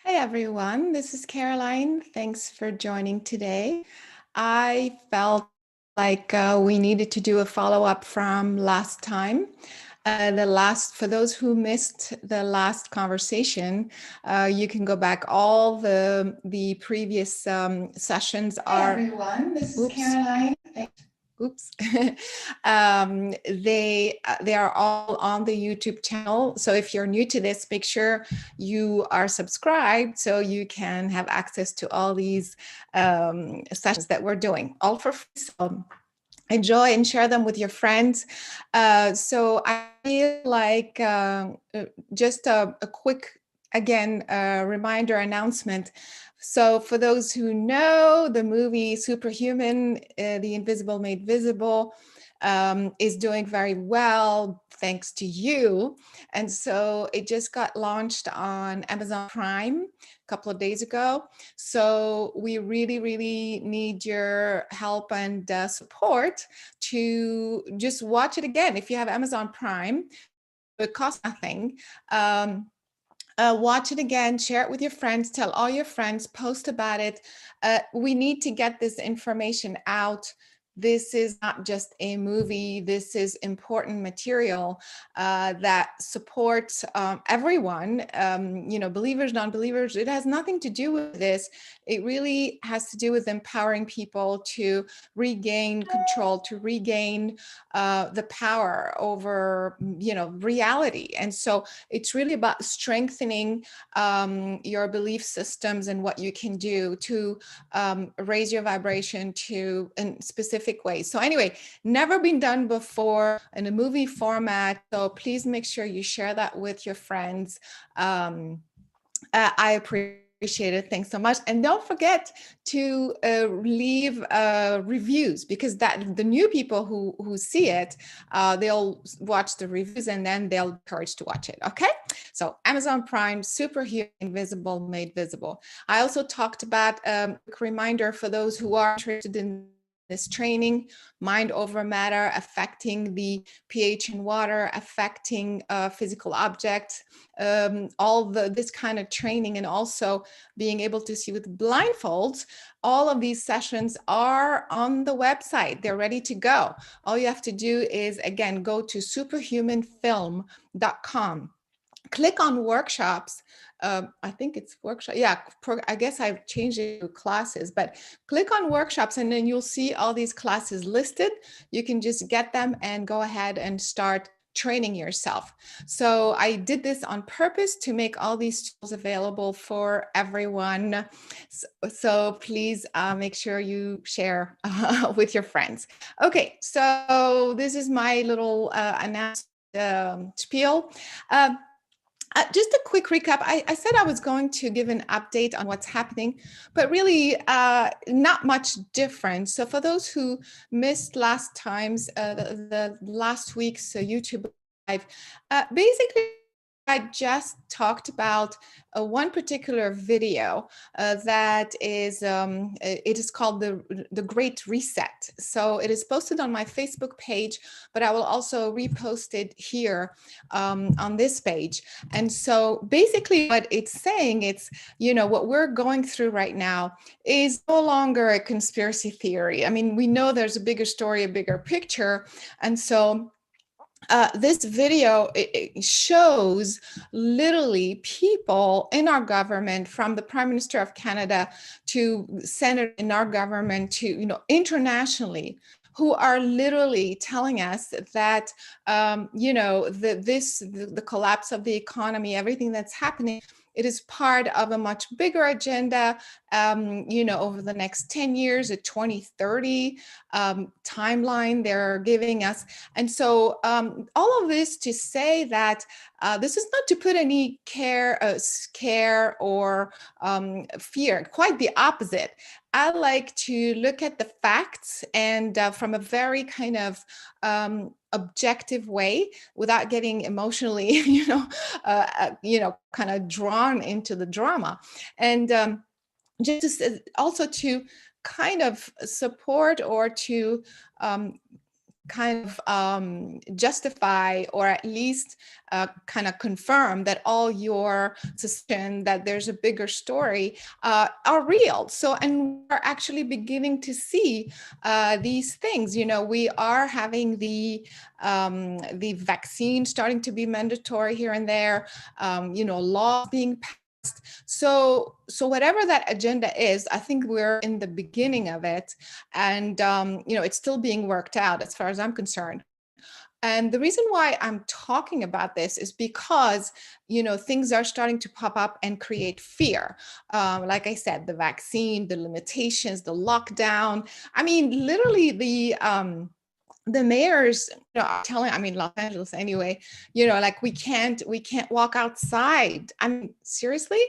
Hey everyone, this is Caroline. Thanks for joining today. I felt like we needed to do a follow-up from last time. For those who missed the last conversation, you can go back. All the previous sessions are. Hey everyone, this is Oops. Caroline. Oops. They are all on the YouTube channel. So if you're new to this, make sure you are subscribed so you can have access to all these sessions that we're doing, all for free. So enjoy and share them with your friends. So I feel like just a quick, again, reminder announcement. So for those who know, the movie Superhuman, The Invisible Made Visible, is doing very well thanks to you. And so it just got launched on Amazon Prime a couple of days ago. So we really, really need your help and support to just watch it again. If you have Amazon Prime, it costs nothing. Watch it again, share it with your friends, tell all your friends, post about it. We need to get this information out. This is not just a movie. This is important material that supports everyone, believers, non-believers. It has nothing to do with this. It really has to do with empowering people to regain control, to regain the power over, reality. And so it's really about strengthening your belief systems and what you can do to raise your vibration to in specific ways. So anyway, never been done before in a movie format. So please make sure you share that with your friends. I appreciate it. Thanks so much. And don't forget to leave reviews, because that the new people who see it, they'll watch the reviews and then they'll be encouraged to watch it. Okay. So Amazon Prime, Superhuman, Invisible Made Visible. I also talked about a quick reminder for those who are interested in this training, mind over matter, affecting the pH in water, affecting physical objects, this kind of training, and also being able to see with blindfolds. All of these sessions are on the website. They're ready to go. All you have to do is, again, go to superhumanfilm.com. Click on workshops. I think it's workshop. Yeah, I guess I've changed it to classes, but click on workshops and then you'll see all these classes listed. You can just get them and go ahead and start training yourself. So I did this on purpose to make all these tools available for everyone. So please make sure you share with your friends. Okay, so this is my little announced spiel. Just a quick recap. I said I was going to give an update on what's happening, but really not much different. So for those who missed last time's, the last week's YouTube live, basically I just talked about one particular video that is, it is called the Great Reset. So it is posted on my Facebook page, but I will also repost it here on this page. And so basically what it's saying, it's, what we're going through right now is no longer a conspiracy theory. I mean, we know there's a bigger story, a bigger picture. And so this video, it shows literally people in our government, from the Prime Minister of Canada to Senator in our government to, internationally, who are literally telling us that, the collapse of the economy, everything that's happening, it is part of a much bigger agenda, over the next 10 years, a 2030 timeline they're giving us. And so all of this to say that this is not to put any scare or fear, quite the opposite. I like to look at the facts and from a very kind of objective way, without getting emotionally, kind of drawn into the drama. And also to kind of support or to kind of justify, or at least kind of confirm that all your suspicion that there's a bigger story are real. So, and we're actually beginning to see these things. You know, we are having the vaccine starting to be mandatory here and there. You know, laws being passed. So whatever that agenda is, I think we're in the beginning of it, and you know, it's still being worked out as far as I'm concerned. And the reason why I'm talking about this is because, you know, things are starting to pop up and create fear. Like I said, the vaccine, the limitations, the lockdown. I mean, literally the mayors, you know, are telling, I mean, Los Angeles anyway, you know, like we can't walk outside. I mean, seriously,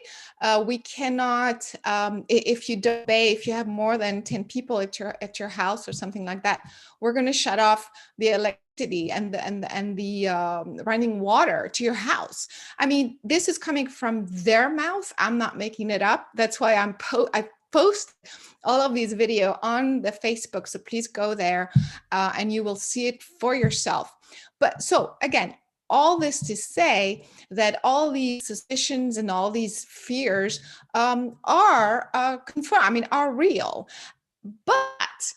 we cannot, if you don't obey, if you have more than 10 people at your house or something like that, we're going to shut off the electricity and the running water to your house. I mean, this is coming from their mouth. I'm not making it up. That's why I post all of these video on the Facebook. So please go there and you will see it for yourself. But so again, all this to say that all these suspicions and all these fears are confirmed, I mean, are real. But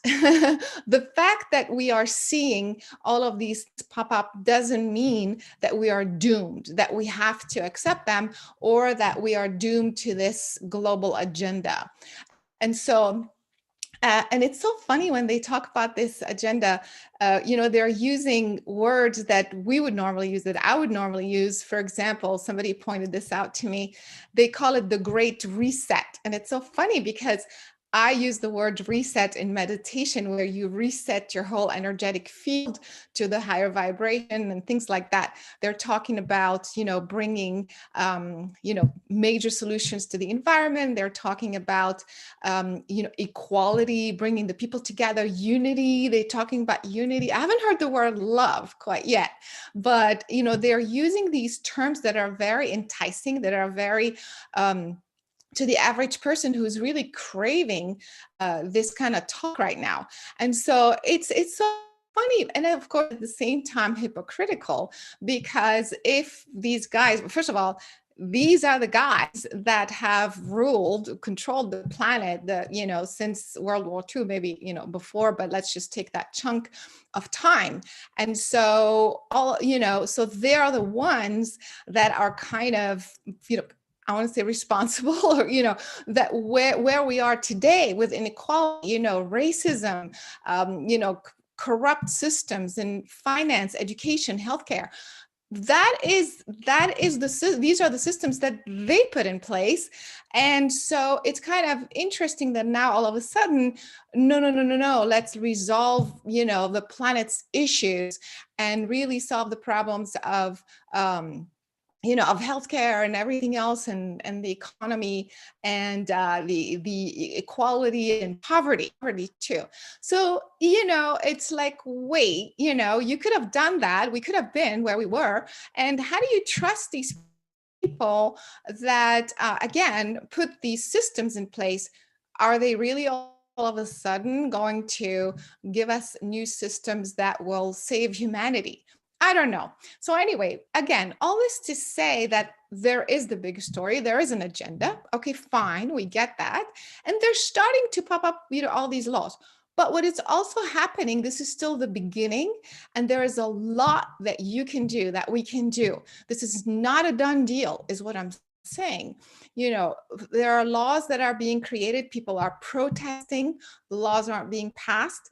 the fact that we are seeing all of these pop up doesn't mean that we are doomed, that we have to accept them, or that we are doomed to this global agenda. And so, and it's so funny when they talk about this agenda, you know, they're using words that we would normally use, that I would normally use. For example, somebody pointed this out to me. They call it the Great Reset. And it's so funny because I use the word reset in meditation, where you reset your whole energetic field to the higher vibration and things like that. They're talking about, you know, bringing, you know, major solutions to the environment. They're talking about, you know, equality, bringing the people together, unity. They're talking about unity. I haven't heard the word love quite yet, but, you know, they're using these terms that are very enticing, that are very, to the average person who's really craving this kind of talk right now. And so it's so funny, and of course at the same time hypocritical, because if these guys, first of all, these are the guys that have ruled, controlled the planet, you know, since World War II, maybe, you know, before, but let's just take that chunk of time. And so all, you know, so they're the ones that are kind of, you know, I want to say responsible, or, you know, that where we are today with inequality, you know, racism, you know, corrupt systems in finance, education, healthcare. These are the systems that they put in place. And so it's kind of interesting that now all of a sudden, no, let's resolve, you know, the planet's issues and really solve the problems of, you know, of healthcare and everything else, and the economy, and the equality and poverty too. So, you know, it's like, wait, you know, you could have done that. We could have been where we were. And how do you trust these people that, again, put these systems in place? Are they really all of a sudden going to give us new systems that will save humanity? I don't know. So anyway, again, all this to say that there is the big story, there is an agenda. Okay, fine, we get that. And they're starting to pop up, you know, all these laws. But what is also happening, this is still the beginning, and there is a lot that you can do, that we can do. This is not a done deal, is what I'm saying. You know, there are laws that are being created, people are protesting, the laws aren't being passed.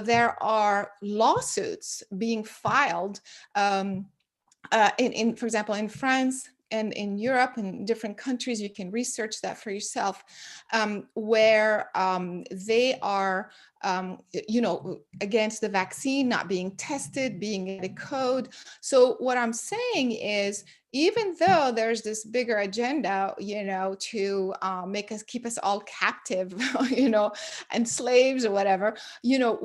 There are lawsuits being filed, for example, in France and in Europe and different countries. You can research that for yourself, where they are, you know, against the vaccine not being tested, being in the code. So what I'm saying is, even though there's this bigger agenda, you know, to keep us all captive, you know, and slaves or whatever, you know,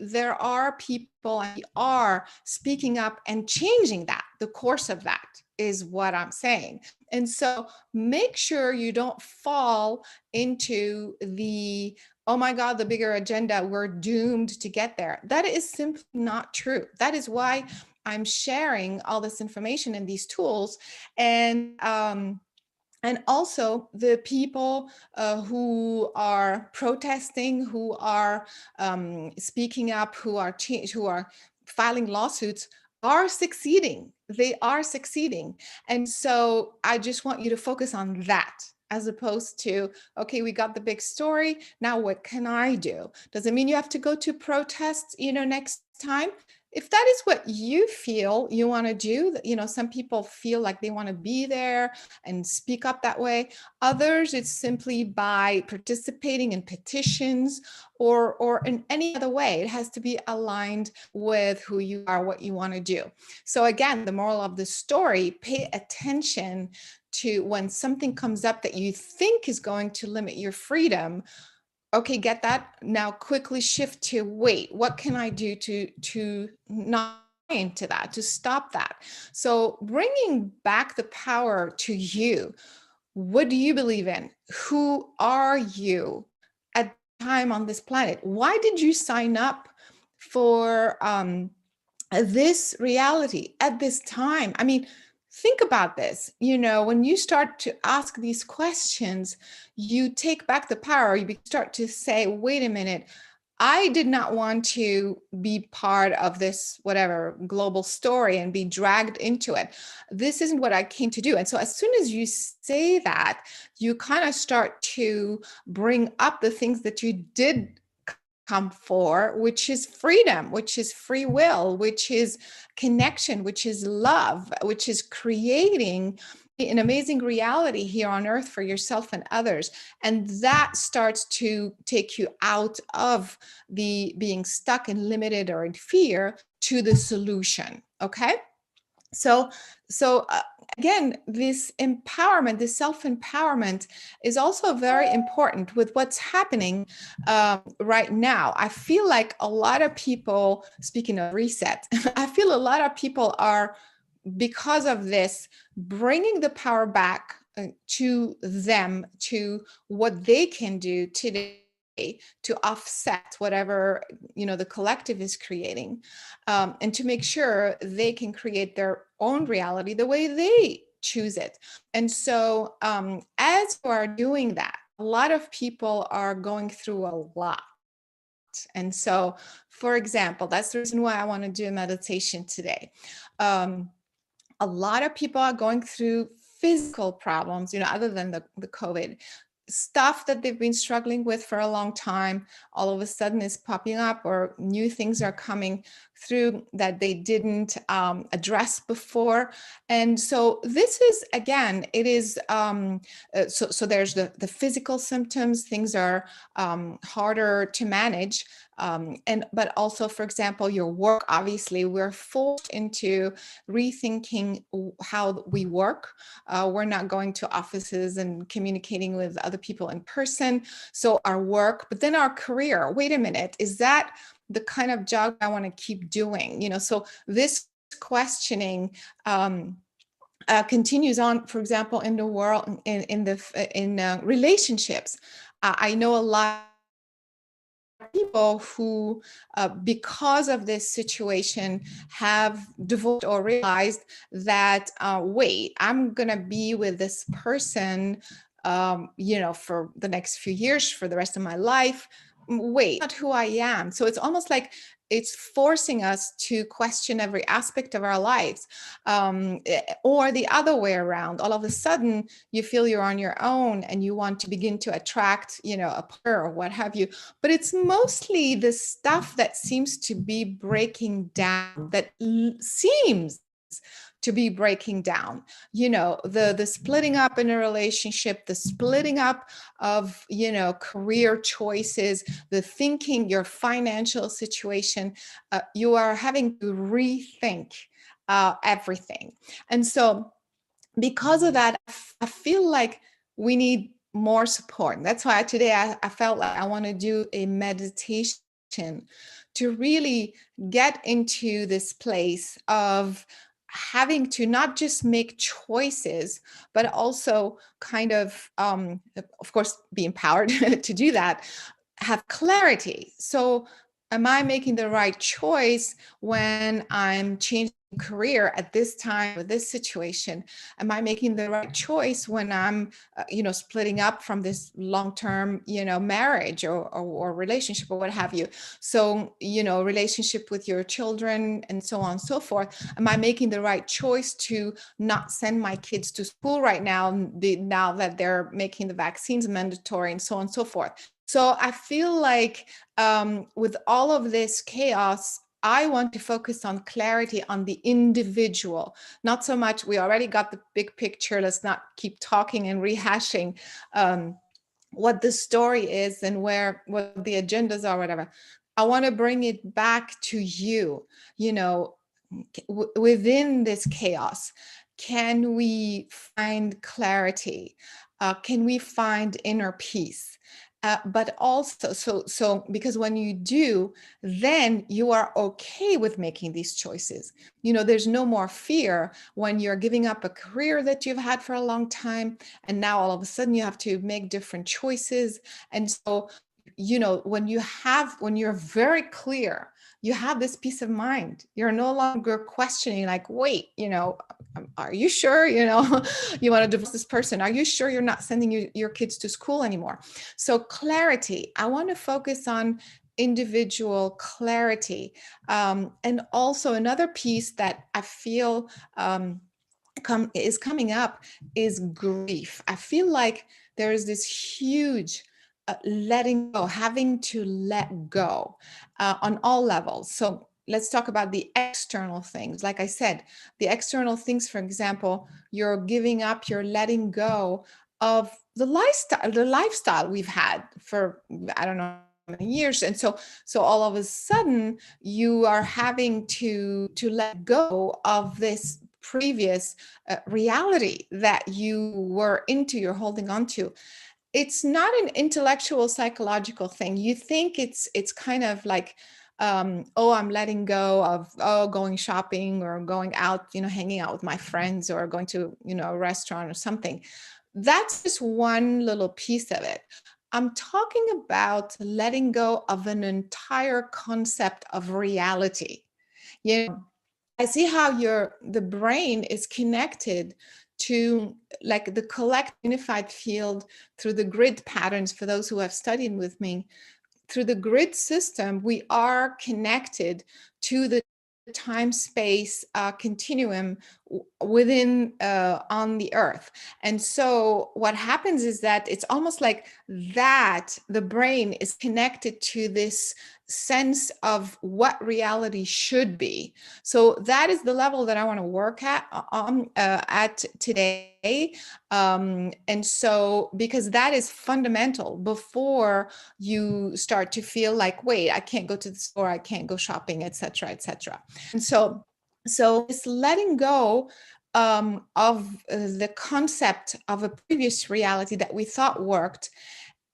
there are people, and we are speaking up and changing that, the course of that, is what I'm saying. And so make sure you don't fall into the, oh my God, the bigger agenda, we're doomed to get there. That is simply not true. That is why I'm sharing all this information and these tools. And also the people who are protesting, who are speaking up, who are filing lawsuits are succeeding. They are succeeding. And so I just want you to focus on that, as opposed to, okay, we got the big story. Now what can I do? Does it mean you have to go to protests, next time? If that is what you feel you want to do, some people feel like they want to be there and speak up that way. Others, it's simply by participating in petitions or in any other way. It has to be aligned with who you are, what you want to do. So again, the moral of the story, pay attention to when something comes up that you think is going to limit your freedom. Okay, get that. Now quickly shift to, wait, what can I do to not into that, to stop that? So bringing back the power to you. What do you believe in? Who are you at the time on this planet? Why did you sign up for this reality at this time? I mean, think about this. When you start to ask these questions, you take back the power. You start to say, wait a minute, I did not want to be part of this, whatever, global story and be dragged into it. This isn't what I came to do. And so as soon as you say that, you kind of start to bring up the things that you did come for, which is freedom, which is free will, which is connection, which is love, which is creating an amazing reality here on earth for yourself and others. And that starts to take you out of the being stuck and limited or in fear to the solution. Okay. So again, this empowerment, this self-empowerment is also very important with what's happening right now. I feel like a lot of people, speaking of reset, I feel a lot of people are, because of this, bringing the power back to them, to what they can do today to offset whatever the collective is creating, and to make sure they can create their own reality the way they choose it. And so as you are doing that, a lot of people are going through a lot. And so, for example, that's the reason why I want to do a meditation today. A lot of people are going through physical problems, other than the COVID stuff that they've been struggling with for a long time. All of a sudden is popping up, or new things are coming through that they didn't address before. And so this is, again, it is, so there's the physical symptoms. Things are harder to manage. But also, for example, your work, obviously, we're forced into rethinking how we work. We're not going to offices and communicating with other people in person. So our work, but then our career, wait a minute, is that the kind of job I want to keep doing? So this questioning continues on, for example, in the world, in relationships. I know a lot people who, because of this situation, have divorced or realized that, wait, I'm going to be with this person, for the next few years, for the rest of my life. Wait, not who I am. So it's almost like it's forcing us to question every aspect of our lives, or the other way around. All of a sudden, you feel you're on your own and you want to begin to attract, a partner or what have you. But it's mostly the stuff that seems to be breaking down, that seems to be breaking down, the splitting up in a relationship, the splitting up of, career choices, the thinking, your financial situation. You are having to rethink everything. And so because of that, I feel like we need more support. And that's why today I felt like I want to do a meditation to really get into this place of having to not just make choices, but also kind of course, be empowered to do that. have clarity. So am I making the right choice when I'm changing career at this time with this situation? Am I making the right choice when I'm splitting up from this long-term marriage or relationship or what have you? So relationship with your children and so on and so forth. Am I making the right choice to not send my kids to school right now, now that they're making the vaccines mandatory and so on and so forth? So I feel like with all of this chaos, I want to focus on clarity on the individual, not so much. We already got the big picture. Let's not keep talking and rehashing what the story is and what the agendas are, whatever. I want to bring it back to you, within this chaos. Can we find clarity? Can we find inner peace? But also, so because when you do, then you are okay with making these choices. There's no more fear when you're giving up a career that you've had for a long time, and now all of a sudden you have to make different choices. And so, when you're very clear, you have this peace of mind. You're no longer questioning, like, wait, are you sure, you want to divorce this person? Are you sure you're not sending your kids to school anymore? So clarity, I want to focus on individual clarity. And also another piece that I feel is coming up is grief. I feel like there is this huge letting go, having to let go on all levels. So let's talk about the external things. Like I said, the external things, for example, you're giving up, you're letting go of the lifestyle we've had for, I don't know, many years. And so all of a sudden you are having to let go of this previous reality that you were into, you're holding on to. It's not an intellectual psychological thing. You think it's kind of like I'm letting go of going shopping or going out, hanging out with my friends or going to a restaurant or something. That's just one little piece of it. I'm talking about letting go of an entire concept of reality. I see how the brain is connected to, like, the collect unified field through the grid patterns. For those who have studied with me, through the grid system, we are connected to the time space continuum within on the earth. And so what happens is that it's almost like that the brain is connected to this sense of what reality should be. So that is the level that I want to work at today. And so, because that is fundamental before you start to feel like, wait, I can't go to the store, I can't go shopping, etc., etc. And so this letting go of the concept of a previous reality that we thought worked.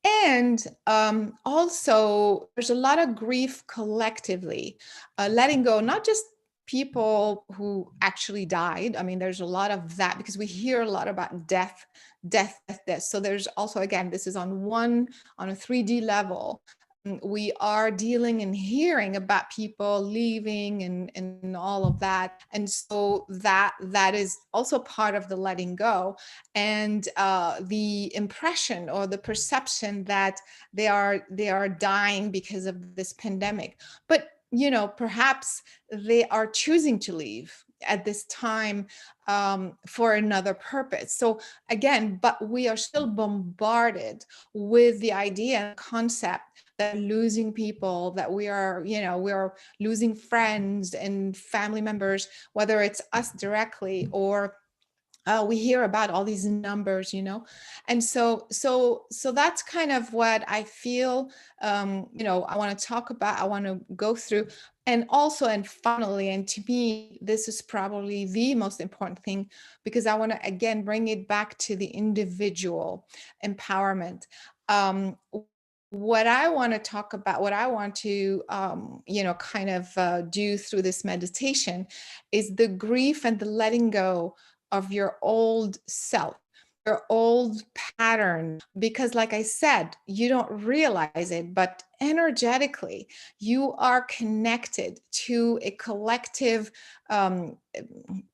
And also, there's a lot of grief collectively, letting go, not just people who actually died. I mean, there's a lot of that because we hear a lot about death. So there's also, again, this is on a 3D level. We are dealing and hearing about people leaving and all of that. And so that is also part of the letting go, and the impression or the perception that they are dying because of this pandemic. But perhaps they are choosing to leave at this time for another purpose. So again, but we are still bombarded with the idea and concept that losing people, that we are losing friends and family members, whether it's us directly or we hear about all these numbers, and so that's kind of what I feel. I want to talk about. I want to go through, and also, and finally, and to me, this is probably the most important thing, because I want to again bring it back to the individual empowerment. What I want to talk about, what I want to, kind of do through this meditation is the grief and the letting go of your old self, your old pattern, because like I said, you don't realize it, but energetically you are connected to a collective pattern,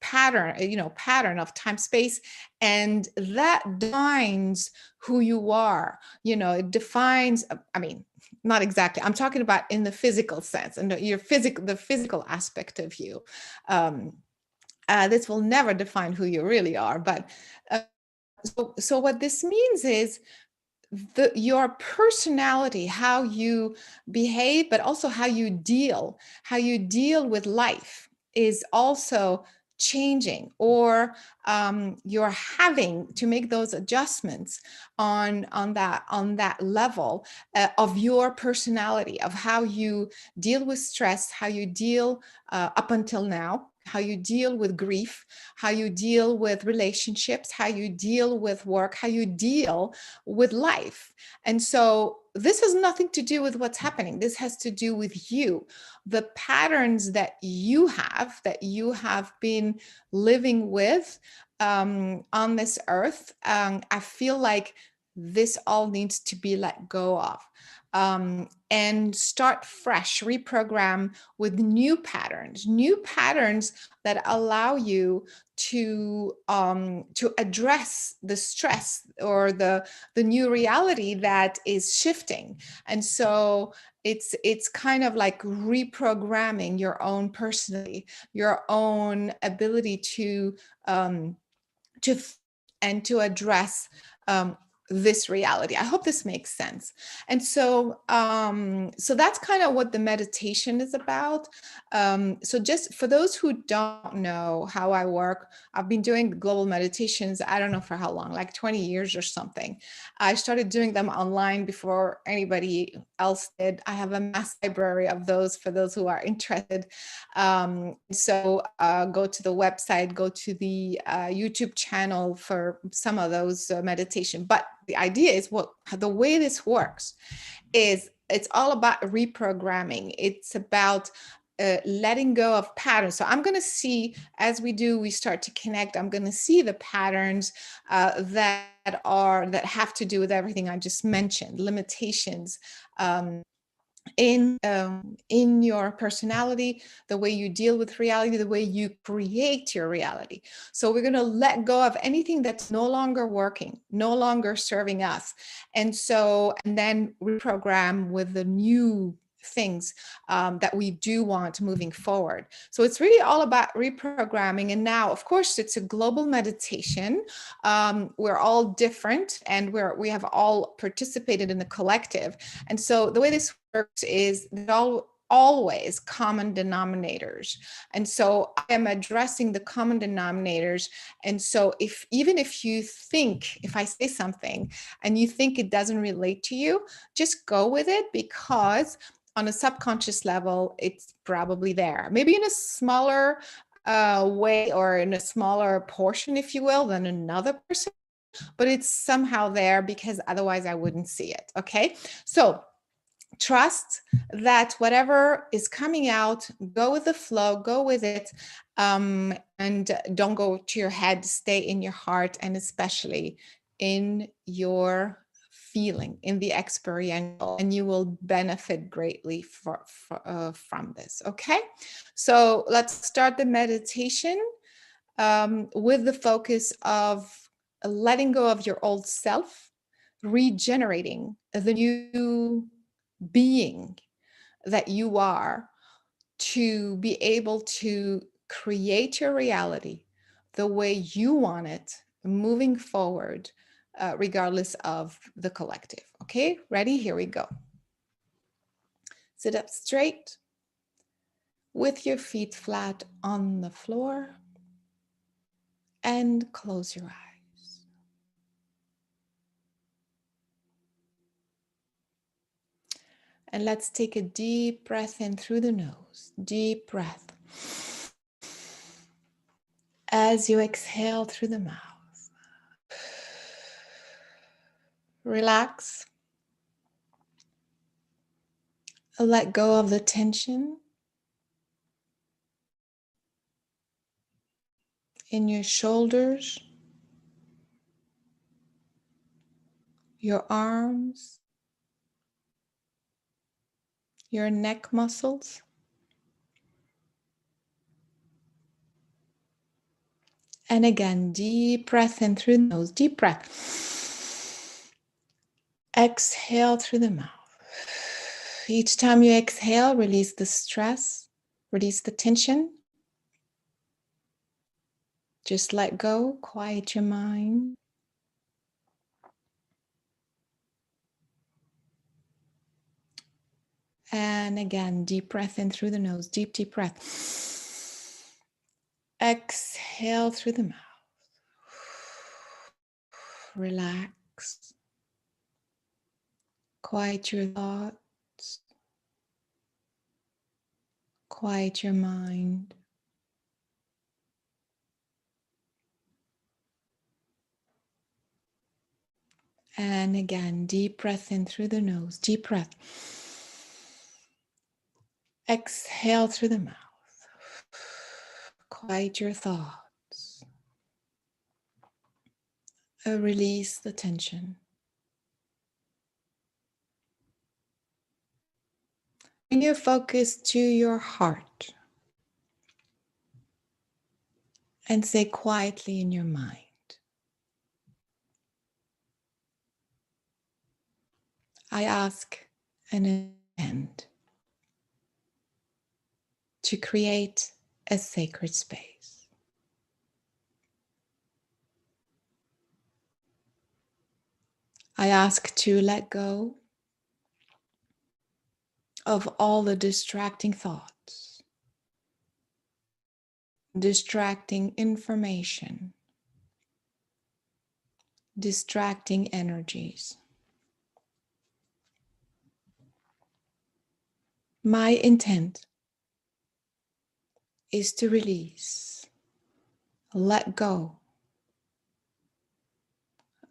pattern of time space, and that defines who you are. It defines, I mean, not exactly, I'm talking about in the physical sense, and the physical aspect of you. This will never define who you really are, but so what this means is your personality, how you behave, but also how you deal with life is also changing, or you're having to make those adjustments on that level of your personality, of how you deal with stress, how you deal up until now, how you deal with grief, how you deal with relationships, how you deal with work, how you deal with life. And so this has nothing to do with what's happening. This has to do with you, the patterns that you have been living with on this earth. I feel like this all needs to be let go of, and start fresh, reprogram with new patterns that allow you to address the stress or the new reality that is shifting. And so it's kind of like reprogramming your own personality, your own ability to and to address this reality. I hope this makes sense. And so so that's kind of what the meditation is about. So just for those who don't know how I work, I've been doing global meditations, I don't know for how long, like 20 years or something. I started doing them online before anybody else did. I have a mass library of those for those who are interested. So go to the website, go to the YouTube channel for some of those meditation. But the idea is the way this works is it's all about reprogramming. It's about letting go of patterns. So I'm going to see, as we start to connect, I'm going to see the patterns that have to do with everything I just mentioned, limitations, in your personality, the way you deal with reality, the way you create your reality. So we're going to let go of anything that's no longer working, no longer serving us. And then reprogram with the new things that we do want moving forward. So it's really all about reprogramming. And now, of course, it's a global meditation. We're all different, and we have all participated in the collective. And so the way this works is always common denominators. And so I am addressing the common denominators. And so if I say something and you think it doesn't relate to you, just go with it, because on a subconscious level, it's probably there. Maybe in a smaller way, or in a smaller portion, if you will, than another person, but it's somehow there, because otherwise I wouldn't see it. Okay. So trust that whatever is coming out, go with the flow, go with it, and don't go to your head, stay in your heart, and especially in your feeling, in the experiential, and you will benefit greatly from this. Okay, so let's start the meditation with the focus of letting go of your old self, regenerating the new being that you are, to be able to create your reality the way you want it moving forward, regardless of the collective. Okay, ready? Here we go. Sit up straight with your feet flat on the floor and close your eyes. And let's take a deep breath in through the nose. Deep breath. As you exhale through the mouth. Relax. Let go of the tension in your shoulders, your arms, your neck muscles. And again, deep breath in through the nose, deep breath. Exhale through the mouth. Each time you exhale, release the stress, release the tension. Just let go, quiet your mind. And again, deep breath in through the nose, deep, deep breath. Exhale through the mouth. Relax. Quiet your thoughts. Quiet your mind. And again, deep breath in through the nose, deep breath. Exhale through the mouth. Quiet your thoughts. Release the tension. Bring your focus to your heart and say quietly in your mind, I ask and intend to create a sacred space. I ask to let go of all the distracting thoughts, distracting information, distracting energies. My intent is to release, let go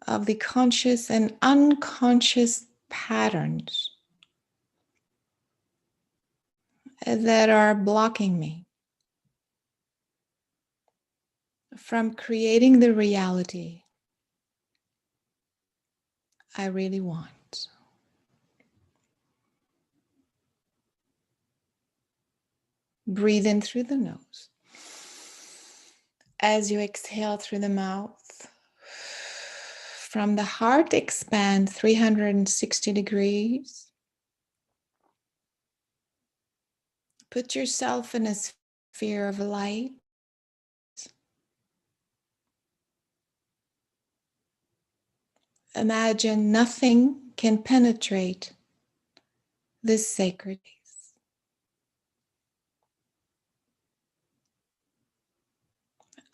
of the conscious and unconscious patterns that are blocking me from creating the reality I really want. Breathe in through the nose. As you exhale through the mouth, from the heart, expand 360 degrees. Put yourself in a sphere of light. Imagine nothing can penetrate this sacred space.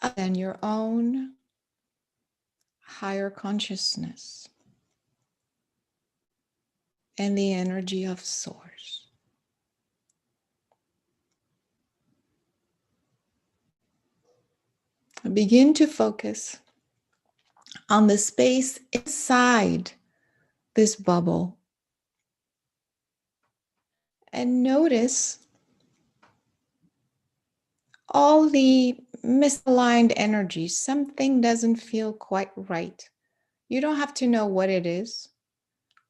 Other than your own higher consciousness and the energy of Source. Begin to focus on the space inside this bubble and notice all the misaligned energies. Something doesn't feel quite right. You don't have to know what it is,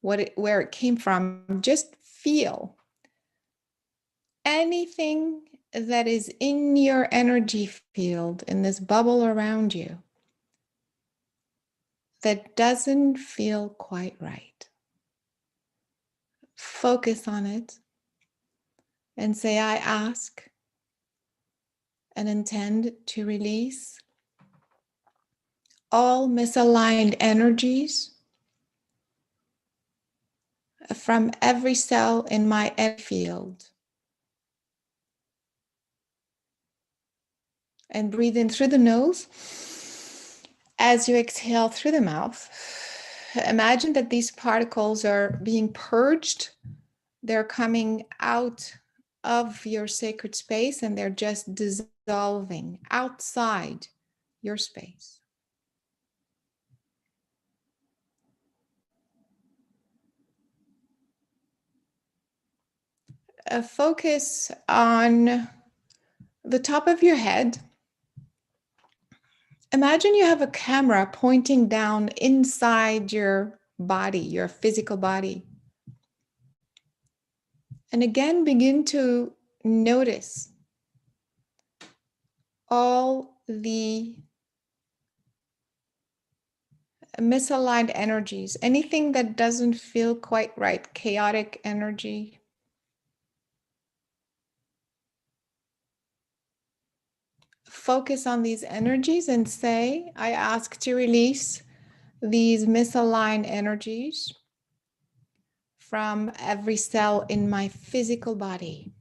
where it came from. Just feel anything that is in your energy field, in this bubble around you, that doesn't feel quite right. Focus on it and say, I ask and intend to release all misaligned energies from every cell in my energy field. And breathe in through the nose. As you exhale through the mouth, imagine that these particles are being purged. They're coming out of your sacred space and they're just dissolving outside your space. Focus on the top of your head. Imagine you have a camera pointing down inside your body, your physical body. And again, begin to notice all the misaligned energies, anything that doesn't feel quite right, chaotic energy. Focus on these energies and say, I ask to release these misaligned energies from every cell in my physical body.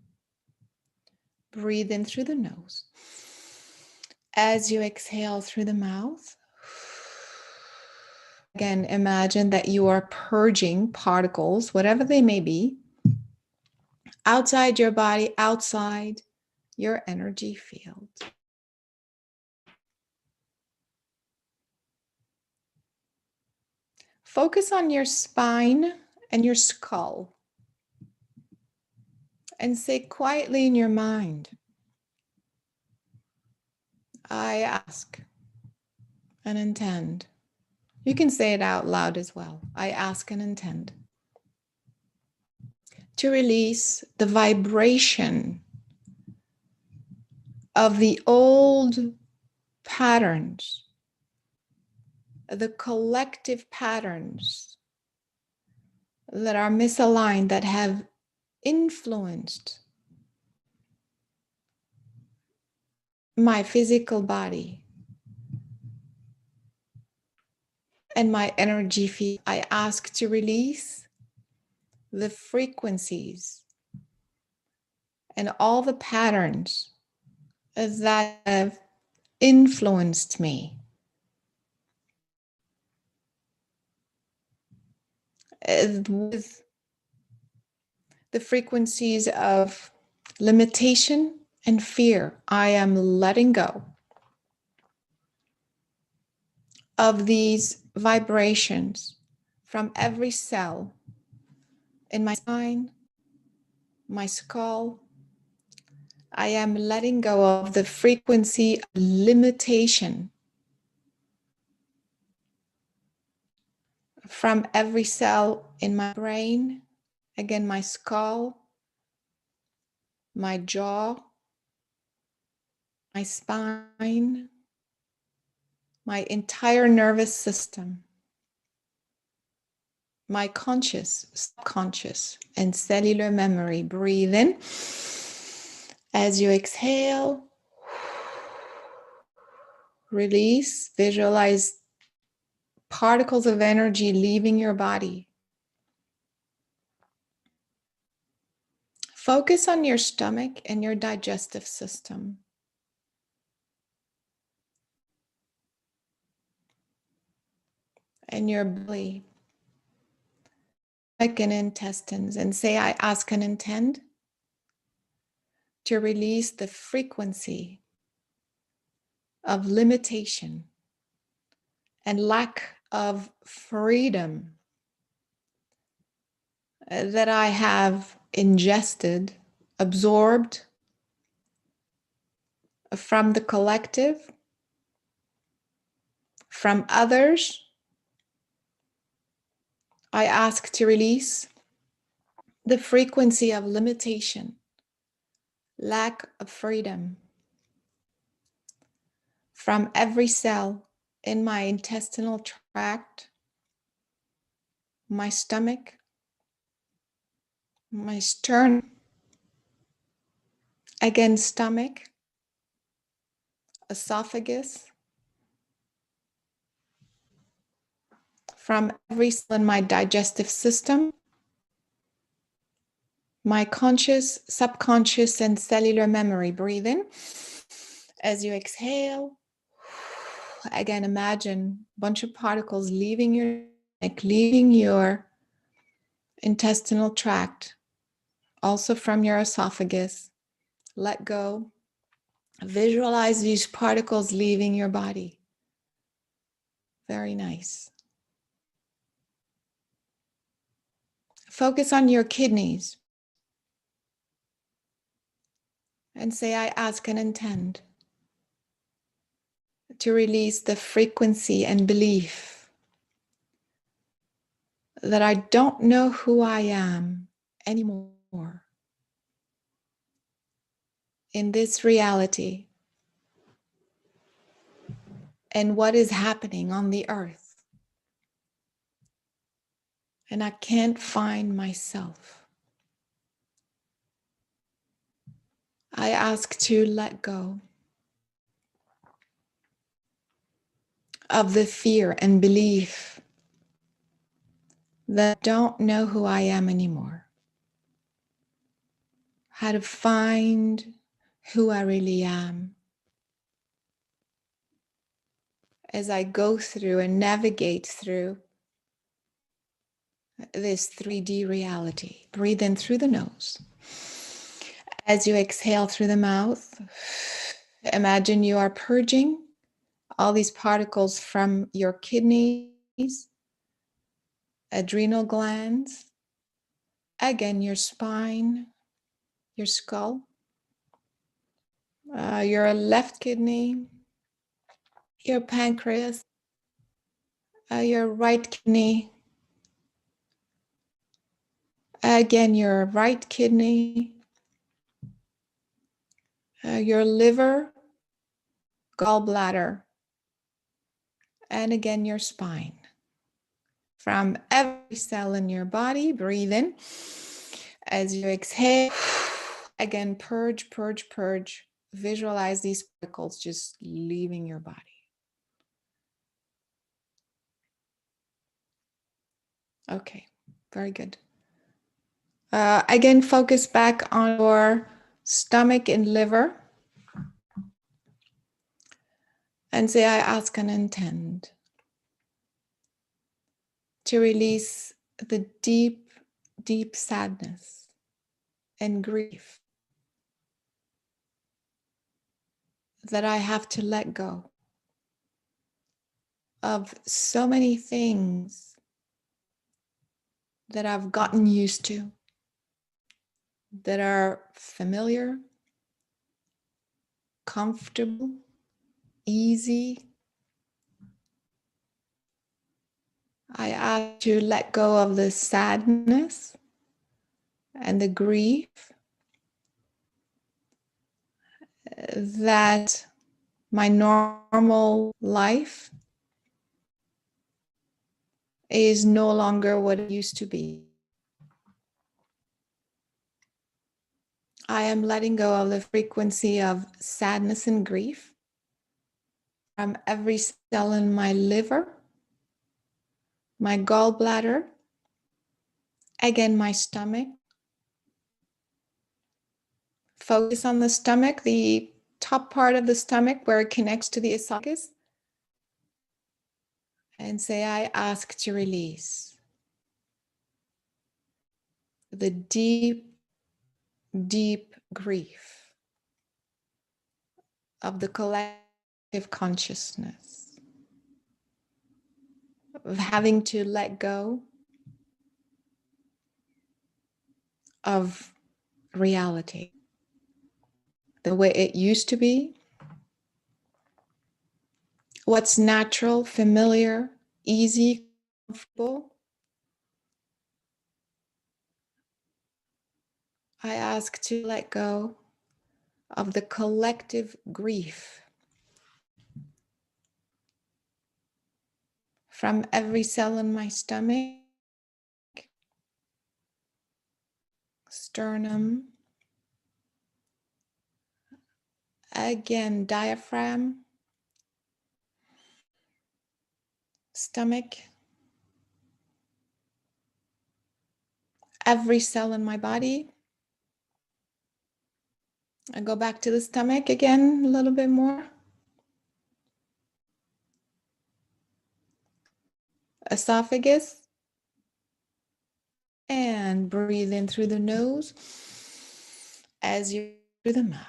Breathe in through the nose. As you exhale through the mouth, again, imagine that you are purging particles, whatever they may be, outside your body, outside your energy field. Focus on your spine and your skull and say quietly in your mind, I ask and intend. You can say it out loud as well. I ask and intend to release the vibration of the old patterns, the collective patterns that are misaligned, that have influenced my physical body and my energy field. I ask to release the frequencies and all the patterns that have influenced me. With the frequencies of limitation and fear, I am letting go of these vibrations from every cell in my spine, my skull. I am letting go of the frequency of limitation from every cell in my brain, again, my skull, my jaw, my spine, my entire nervous system, my conscious, subconscious, and cellular memory. Breathe in. As you exhale, release, visualize particles of energy leaving your body. Focus on your stomach and your digestive system. And your belly, stomach and intestines, and say, I ask and intend to release the frequency of limitation and lack of freedom that I have ingested, absorbed from the collective, from others. I ask to release the frequency of limitation, lack of freedom from every cell in my intestinal tract, my stomach, my sternum, again, stomach, esophagus, from every cell in my digestive system, my conscious, subconscious, and cellular memory. Breathe in. As you exhale, again, imagine a bunch of particles leaving your neck, leaving your intestinal tract, also from your esophagus. Let go. Visualize these particles leaving your body. Very nice. Focus on your kidneys and say, I ask and intend to release the frequency and belief that I don't know who I am anymore in this reality and what is happening on the earth. And I can't find myself. I ask to let go of the fear and belief that I don't know who I am anymore. How to find who I really am as I go through and navigate through this 3D reality. Breathe in through the nose. As you exhale through the mouth, imagine you are purging all these particles from your kidneys, adrenal glands, again, your spine, your skull, your left kidney, your pancreas, your right kidney, again, your right kidney, your liver, gallbladder, and again, your spine. From every cell in your body, breathe in. As you exhale, again, purge, purge, purge. Visualize these particles just leaving your body. Okay, very good. Again, focus back on your stomach and liver. And say, I ask and intend to release the deep, deep sadness and grief that I have to let go of so many things that I've gotten used to, that are familiar, comfortable, easy. I ask to let go of the sadness and the grief that my normal life is no longer what it used to be. I am letting go of the frequency of sadness and grief from every cell in my liver, my gallbladder, again, my stomach. Focus on the stomach, the top part of the stomach where it connects to the esophagus. And say, I ask to release the deep, deep grief of the collective consciousness, of having to let go of reality, the way it used to be, what's natural, familiar, easy, comfortable. I ask to let go of the collective grief from every cell in my stomach, sternum, again, diaphragm, stomach, every cell in my body. I go back to the stomach again a little bit more. Esophagus. And breathe in through the nose as you through the mouth.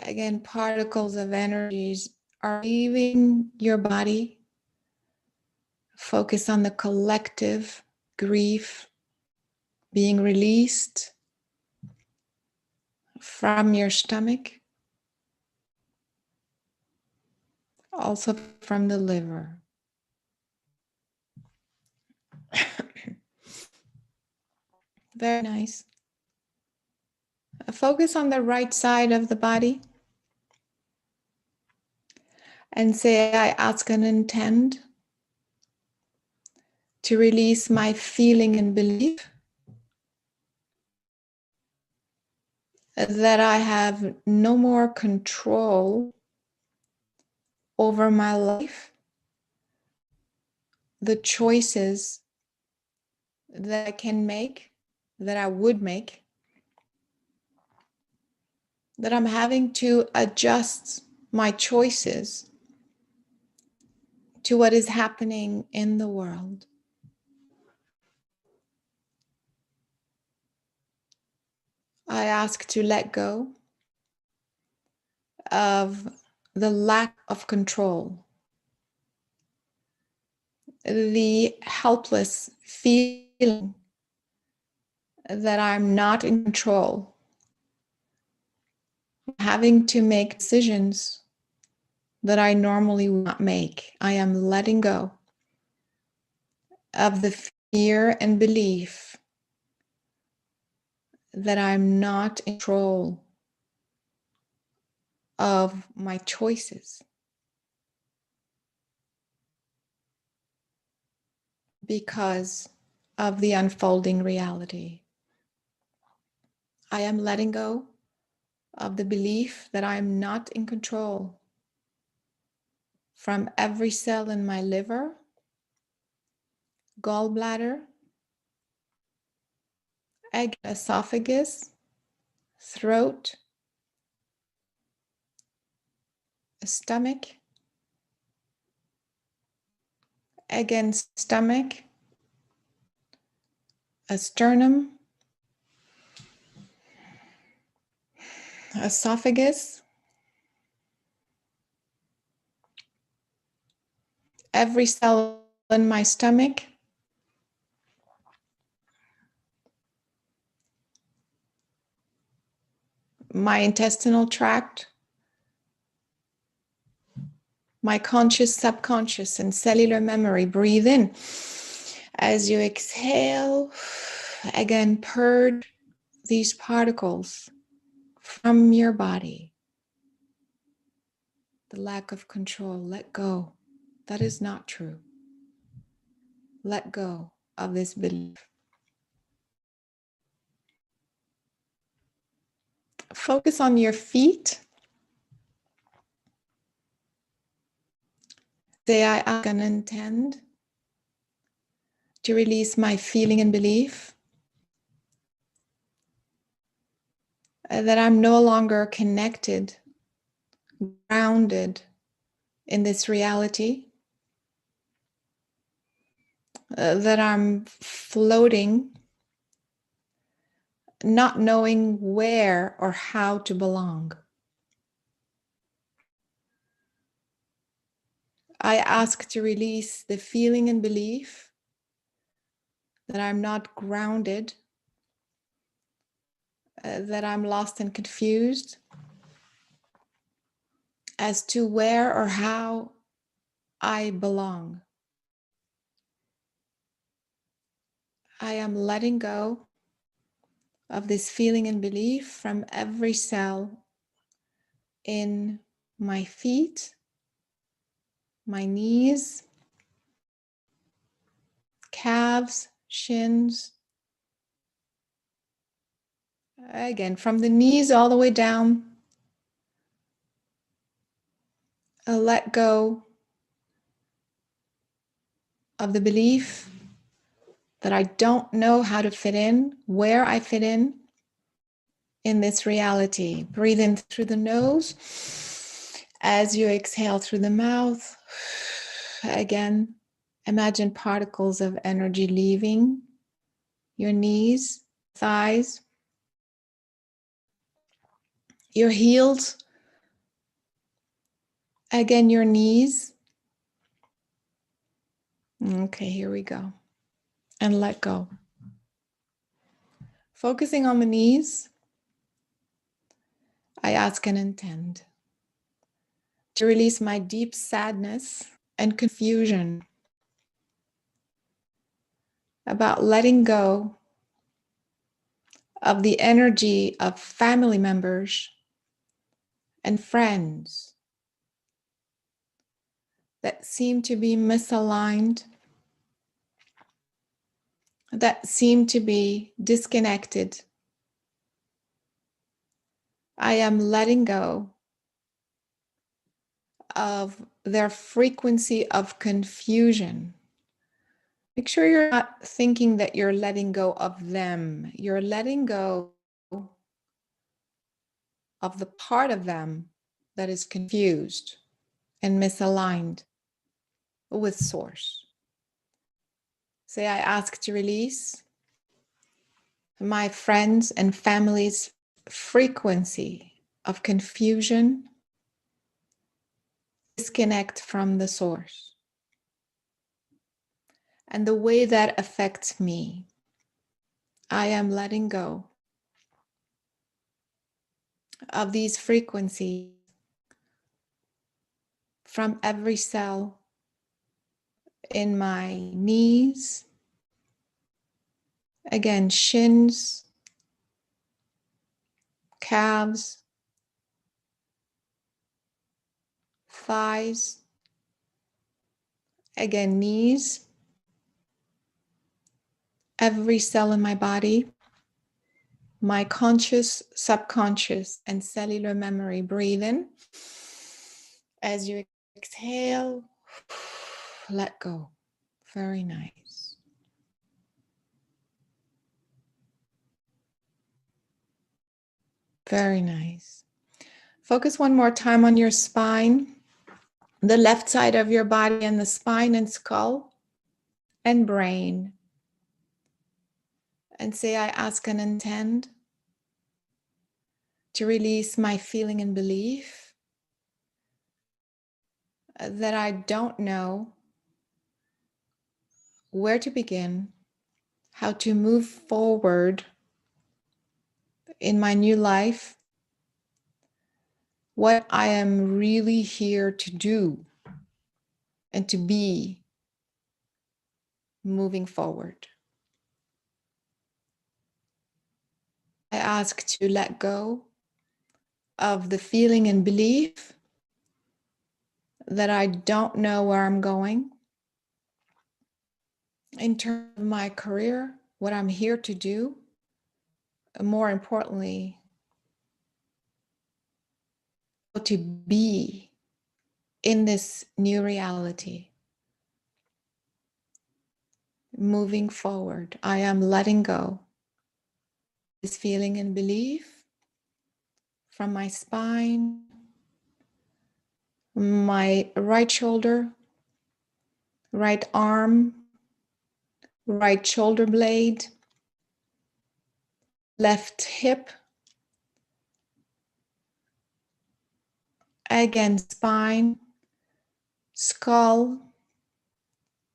Again, particles of energies are leaving your body. Focus on the collective grief being released from your stomach, also from the liver. Very nice. Focus on the right side of the body and say, I ask and intend to release my feeling and belief that I have no more control over my life, the choices that I can make, that I would make, that I'm having to adjust my choices to what is happening in the world. I ask to let go of the lack of control, the helpless feeling that I'm not in control, having to make decisions that I normally would not make. I am letting go of the fear and belief that I'm not in control of my choices because of the unfolding reality. I am letting go of the belief that I'm not in control from every cell in my liver, gallbladder, esophagus, throat, stomach, again, stomach, a sternum, esophagus, every cell in my stomach, my intestinal tract, my conscious, subconscious, and cellular memory. Breathe in. As you exhale, again, purge these particles from your body. The lack of control, let go. That is not true. Let go of this belief. Focus on your feet. Say, I ask and intend to release my feeling and belief that I'm no longer connected, grounded in this reality, that I'm floating, not knowing where or how to belong. I ask to release the feeling and belief that I'm not grounded, that I'm lost and confused as to where or how I belong. I am letting go of this feeling and belief from every cell in my feet, my knees, calves, shins. Again, from the knees all the way down, let go of the belief that I don't know how to fit in, where I fit in this reality. Breathe in through the nose as you exhale through the mouth. Again, imagine particles of energy leaving your knees, thighs, your heels. Again, your knees. Okay, here we go. And let go. Focusing on the knees, I ask and intend to release my deep sadness and confusion about letting go of the energy of family members and friends that seem to be misaligned, that seem to be disconnected. I am letting go of their frequency of confusion. Make sure you're not thinking that you're letting go of them. You're letting go of the part of them that is confused and misaligned with Source. Say, I ask to release my friends and family's frequency of confusion, disconnect from the Source, and the way that affects me. I am letting go of these frequencies from every cell in my knees, again, shins, calves, thighs, again, knees, every cell in my body, my conscious, subconscious, and cellular memory. Breathe in. As you exhale, let go. Very nice. Very nice. Focus one more time on your spine, the left side of your body, and the spine and skull and brain. And say, I ask and intend to release my feeling and belief that I don't know where to begin, how to move forward in my new life, what I am really here to do and to be moving forward. I ask to let go of the feeling and belief that I don't know where I'm going in terms of my career, what I'm here to do, and more importantly, how to be in this new reality. Moving forward, I am letting go this feeling and belief from my spine, my right shoulder, right arm, right shoulder blade, left hip, again, spine, skull,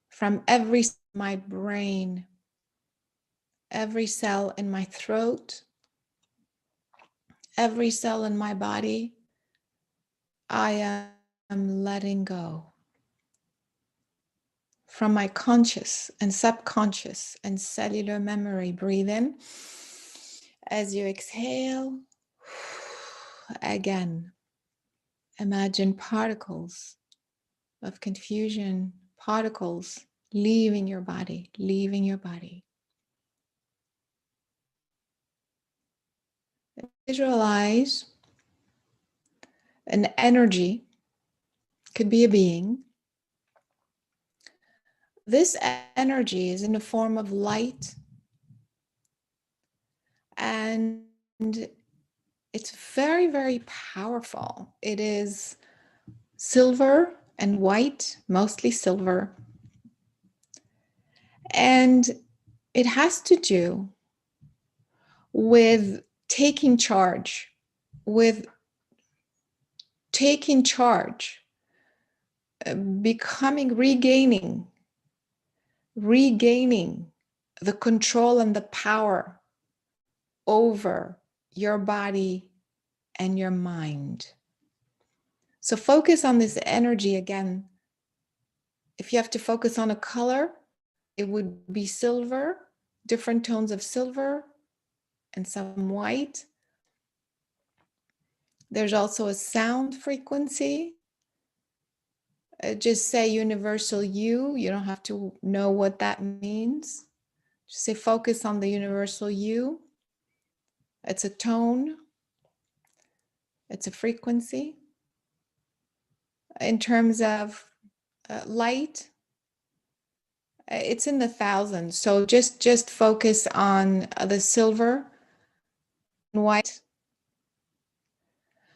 from every my brain, every cell in my throat, every cell in my body. I am letting go from my conscious and subconscious and cellular memory. Breathe in. As you exhale, again, imagine particles of confusion, particles leaving your body, leaving your body. Visualize an energy, could be a being. This energy is in the form of light, and it's very, very powerful. It is silver and white, mostly silver. And it has to do with taking charge, becoming, regaining the control and the power over your body and your mind. So focus on this energy again. If you have to focus on a color, It would be silver, different tones of silver and some white. There's also a sound frequency. Just say universal U. You don't have to know what that means. Just say focus on the universal U. It's a tone. It's a frequency. In terms of light, it's in the thousands. So just focus on the silver and white.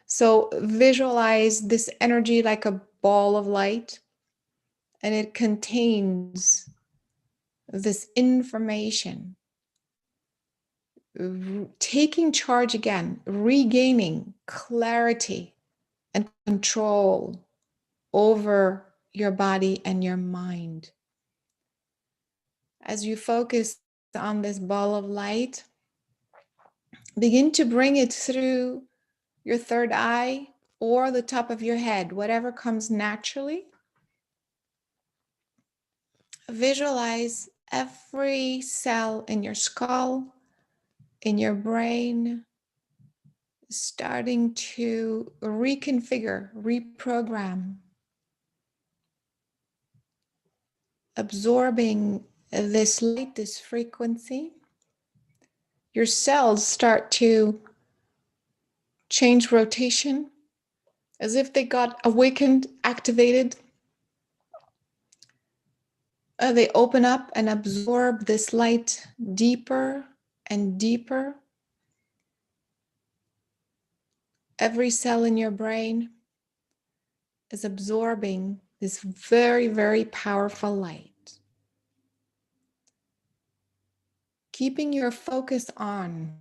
So visualize this energy like a ball of light, and it contains this information, taking charge again, regaining clarity and control over your body and your mind. As you focus on this ball of light, begin to bring it through your third eye or the top of your head, whatever comes naturally. Visualize every cell in your skull, in your brain, starting to reconfigure, reprogram, absorbing this light, this frequency. Your cells start to change rotation as if they got awakened, activated. They open up and absorb this light deeper and deeper. Every cell in your brain is absorbing this very, very powerful light. Keeping your focus on,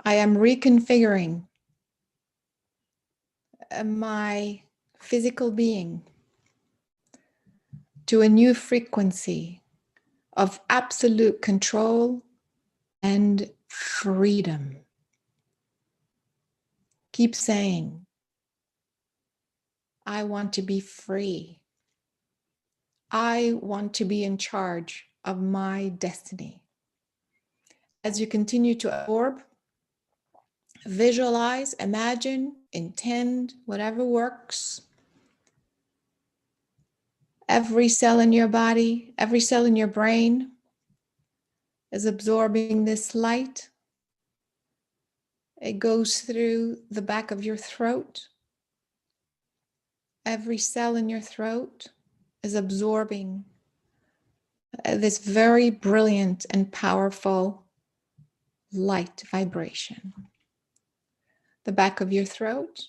I am reconfiguring my physical being to a new frequency of absolute control and freedom. Keep saying, I want to be free. I want to be in charge of my destiny. As you continue to absorb, visualize, imagine, intend, whatever works. Every cell in your body, every cell in your brain is absorbing this light. It goes through the back of your throat. Every cell in your throat is absorbing this very brilliant and powerful light vibration. The back of your throat,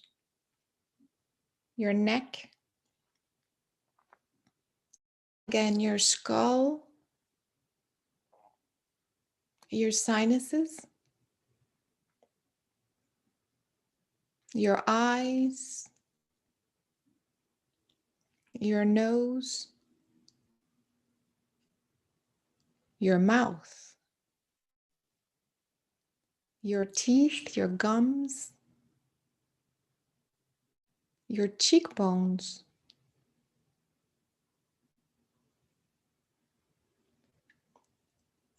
your neck, again, your skull, your sinuses, your eyes, your nose, your mouth, your teeth, your gums, your cheekbones,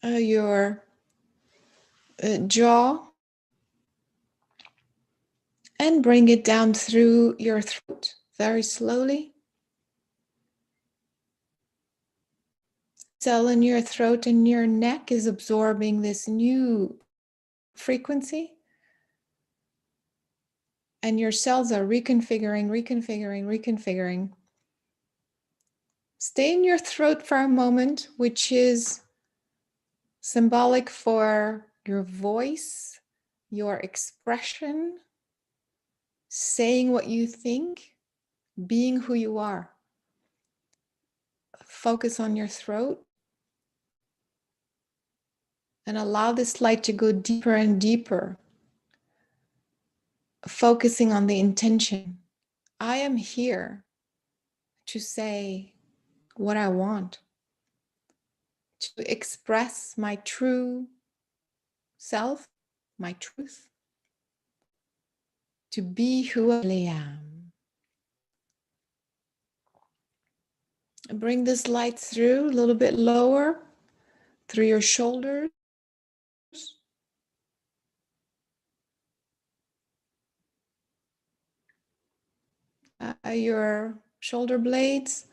your jaw, and bring it down through your throat very slowly. Cell in your throat and your neck is absorbing this new frequency, and your cells are reconfiguring. Stay in your throat for a moment, which is symbolic for your voice, your expression, saying what you think, being who you are. Focus on your throat and allow this light to go deeper and deeper, focusing on the intention. I am here to say what I want, to express my true self, my truth, to be who I really am. Bring this light through a little bit lower, through your shoulders. Your shoulder blades.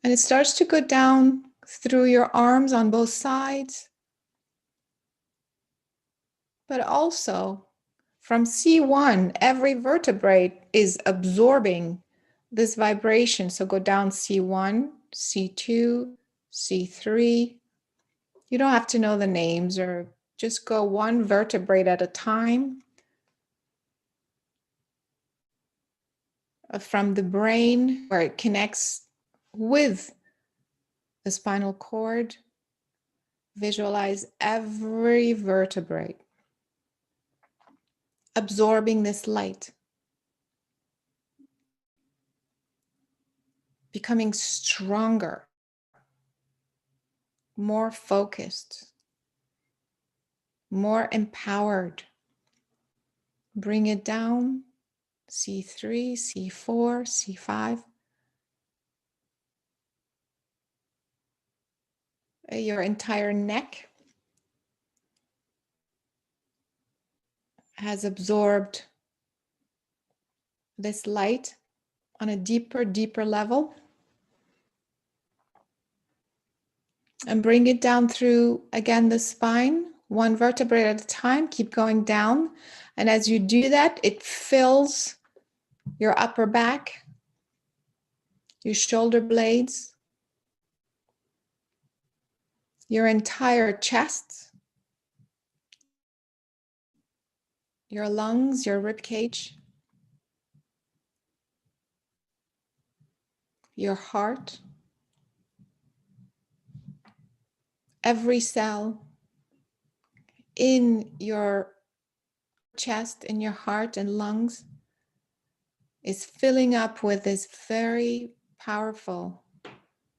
And it starts to go down through your arms on both sides. But also from C1, every vertebrae is absorbing this vibration. So go down C1, C2, C3. You don't have to know the names, or just go one vertebrae at a time. From the brain, where it connects with the spinal cord, visualize every vertebrae absorbing this light, becoming stronger, more focused, more empowered. Bring it down, C3, C4, C5. Your entire neck has absorbed this light on a deeper, deeper level. And bring it down through, again, the spine, one vertebrae at a time. Keep going down. And as you do that, it fills your upper back, your shoulder blades, your entire chest, your lungs, your rib cage, your heart, every cell in your chest, in your heart and lungs is filling up with this very powerful,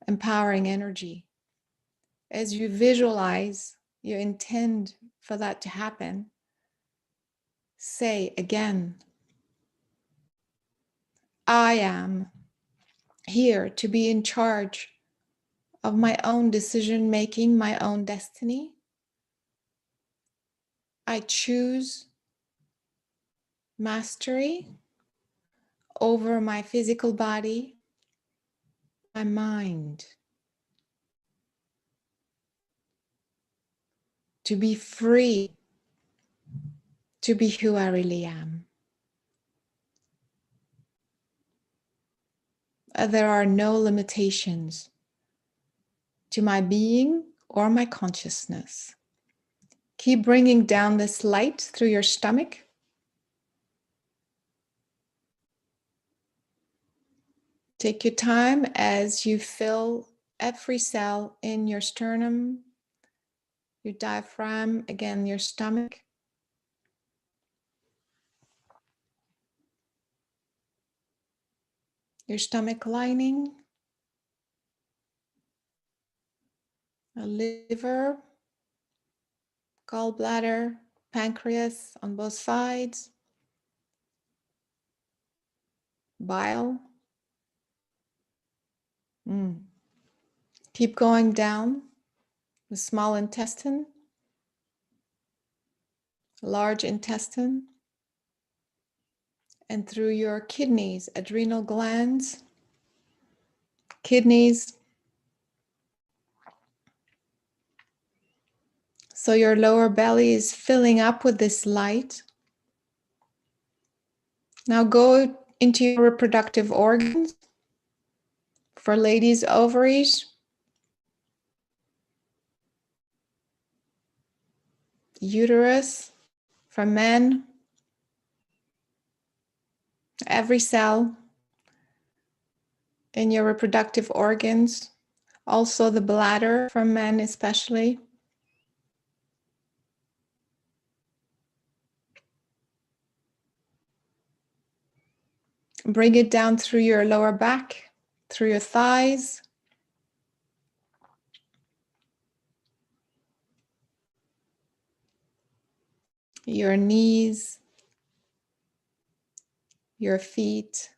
empowering energy. As you visualize, you intend for that to happen, say again, I am here to be in charge of my own decision making, my own destiny. I choose mastery over my physical body, my mind, to be free, to be who I really am. There are no limitations to my being or my consciousness. Keep bringing down this light through your stomach. Take your time as you fill every cell in your sternum, your diaphragm, again, your stomach. Your stomach lining, a liver, gallbladder, pancreas on both sides, bile. Keep going down the small intestine, large intestine, and through your kidneys, adrenal glands, kidneys. So your lower belly is filling up with this light. Now go into your reproductive organs. For ladies, ovaries, uterus. For men, every cell in your reproductive organs. Also the bladder for men especially. Bring it down through your lower back, through your thighs. Your knees, your feet,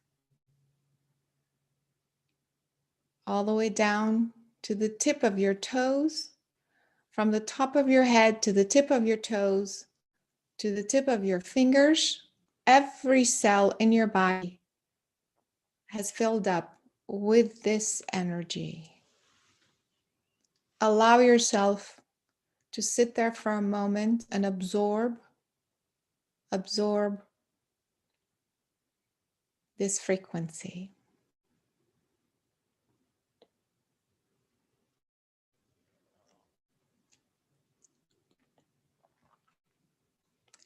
all the way down to the tip of your toes, from the top of your head to the tip of your toes, to the tip of your fingers. Every cell in your body has filled up with this energy. Allow yourself to sit there for a moment and absorb this frequency.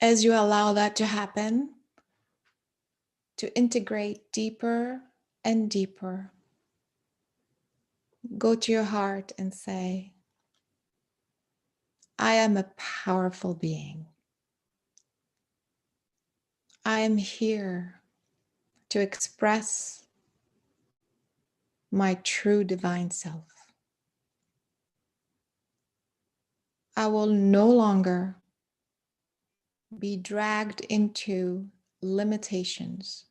As you allow that to happen, to integrate deeper and deeper, go to your heart and say, I am a powerful being. I am here to express my true divine self. I will no longer be dragged into limitations,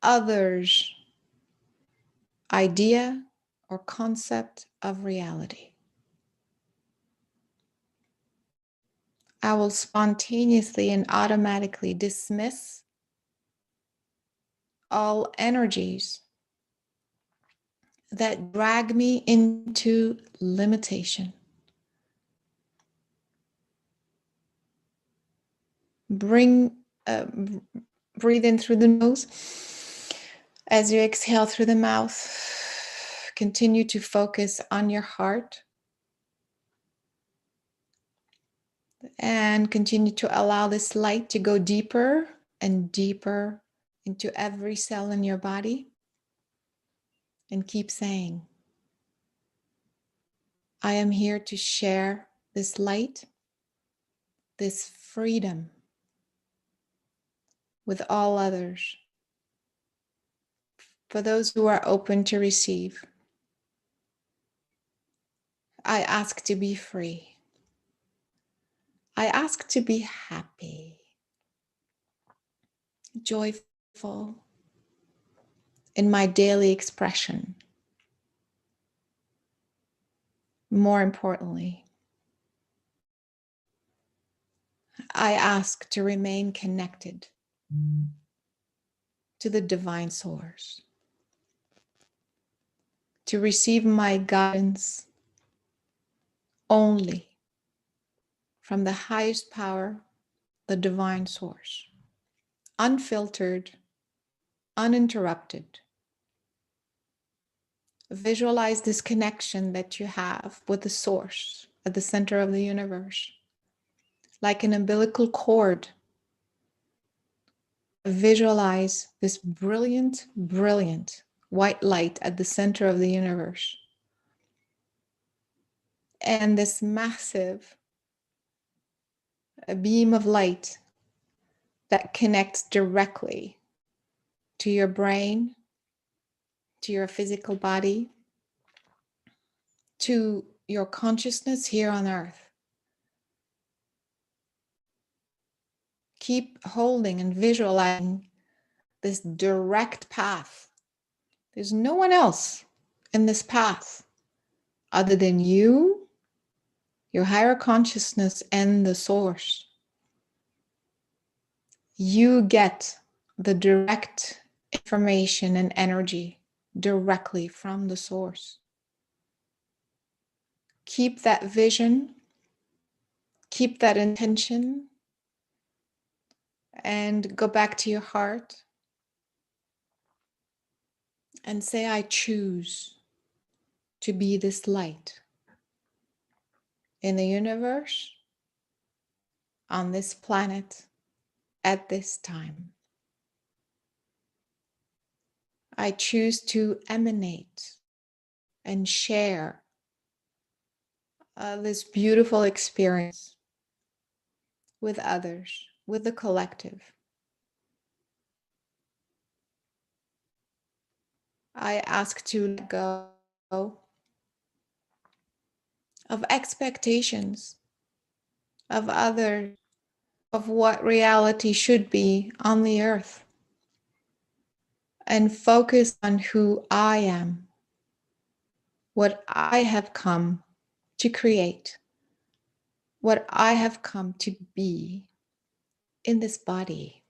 others' idea or concept of reality. I will spontaneously and automatically dismiss all energies that drag me into limitation. Breathe in through the nose. As you exhale through the mouth, continue to focus on your heart and continue to allow this light to go deeper and deeper into every cell in your body. And keep saying, I am here to share this light, this freedom with all others. For those who are open to receive, I ask to be free. I ask to be happy, joyful in my daily expression. More importantly, I ask to remain connected to the divine source, to receive my guidance only from the highest power, the divine source, unfiltered, uninterrupted. Visualize this connection that you have with the source at the center of the universe, like an umbilical cord. Visualize this brilliant, brilliant white light at the center of the universe. And this massive beam of light that connects directly to your brain, to your physical body, to your consciousness here on earth. Keep holding and visualizing this direct path. There's no one else in this path other than you, your higher consciousness, and the source. You get the direct information and energy directly from the source. Keep that vision, keep that intention, and go back to your heart and say, I choose to be this light in the universe, on this planet, at this time. I choose to emanate and share this beautiful experience with others, with the collective. I ask to let go of expectations of others of what reality should be on the earth and focus on who I am, what I have come to create, what I have come to be in this body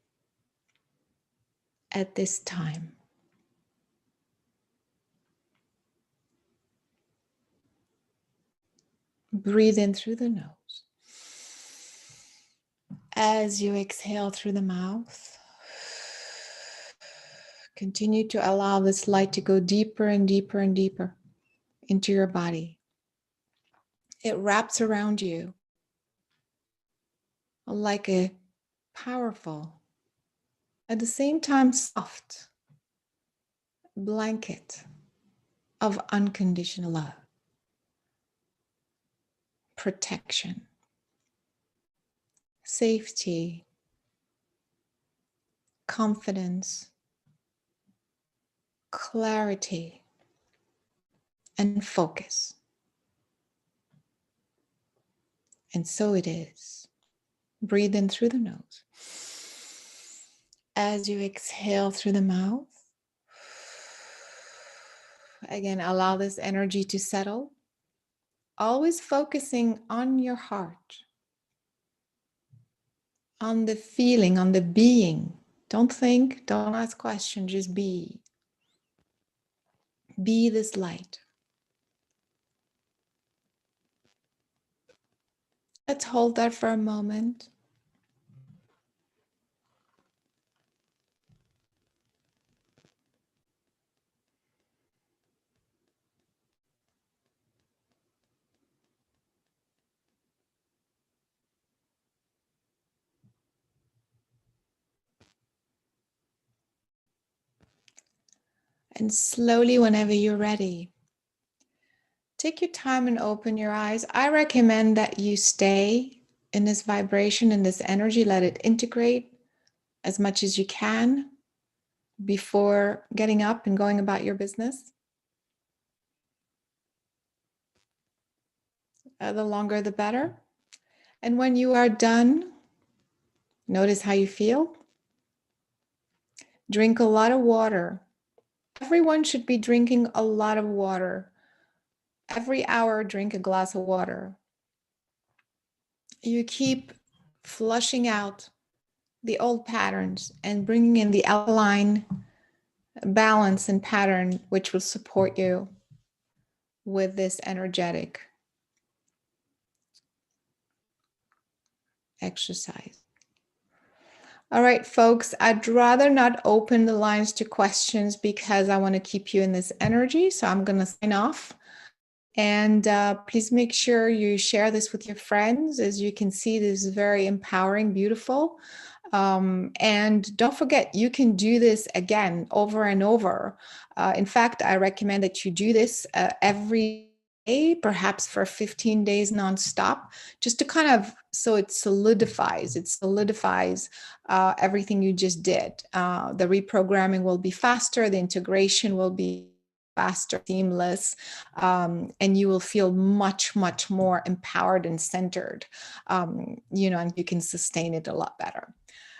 at this time. Breathe in through the nose. As you exhale through the mouth, continue to allow this light to go deeper and deeper and deeper into your body. It wraps around you like a powerful, at the same time soft blanket of unconditional love, protection, safety, confidence, clarity, and focus. And so it is. Breathe in through the nose. As you exhale through the mouth, again, allow this energy to settle. Always focusing on your heart, on the feeling, on the being. Don't think, don't ask questions, just be. Be this light. Let's hold that for a moment. And slowly, whenever you're ready, take your time and open your eyes. I recommend that you stay in this vibration, in this energy, let it integrate as much as you can before getting up and going about your business. The longer, the better. And when you are done, notice how you feel. Drink a lot of water. Everyone should be drinking a lot of water. Every hour, drink a glass of water. You keep flushing out the old patterns and bringing in the alkaline balance and pattern, which will support you with this energetic exercise. All right, folks, I'd rather not open the lines to questions because I want to keep you in this energy. So I'm going to sign off. And please make sure you share this with your friends. As you can see, this is very empowering, beautiful. And don't forget, you can do this again over and over. In fact, I recommend that you do this every day, perhaps for 15 days nonstop, just to kind of, so it solidifies everything you just did. The reprogramming will be faster, the integration will be faster, seamless, and you will feel much, much more empowered and centered, and you can sustain it a lot better.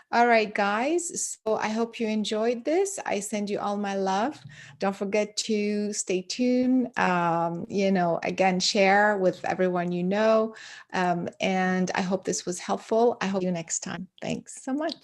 All right, guys. So I hope you enjoyed this. I send you all my love. Don't forget to stay tuned. Again, share with everyone you know. And I hope this was helpful. I hope you next time. Thanks so much.